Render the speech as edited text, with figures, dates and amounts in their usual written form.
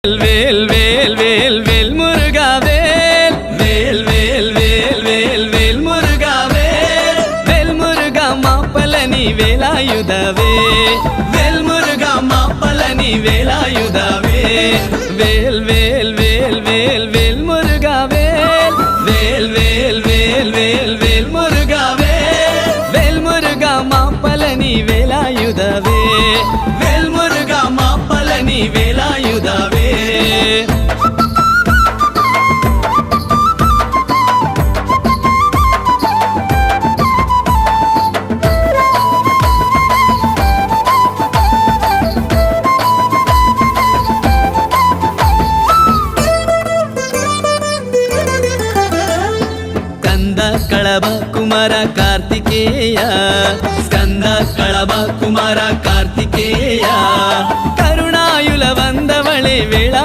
வேல் வேல் வேல் வேல் முருகா வேல் வேல் வேல் வேல் வேல் வேல் முருகா வேல் வேல் முருகா மாப்பலனி வேலாயுதவே வேல் முருகா மாப்பலனி வேலாயுதவே வேல் வேல் வேல் வேல் வேல் முருகா வேல் வேல் வேல் வேல் வேல் வேல் முருகா வேல் வேல் முருகா மாப்பலனி வேலாயுதவே வேல் முருகா மாப்பலனி வேலாயுதவே ಸ್ಕಂದ ಕಳಬ Kumara Kartikeya ಸ್ಕಂದ ಕಳಬ Kumara Kartikeya ಕರುಣಾಯುಲ ಬಂದವಳೆ ವೇಳ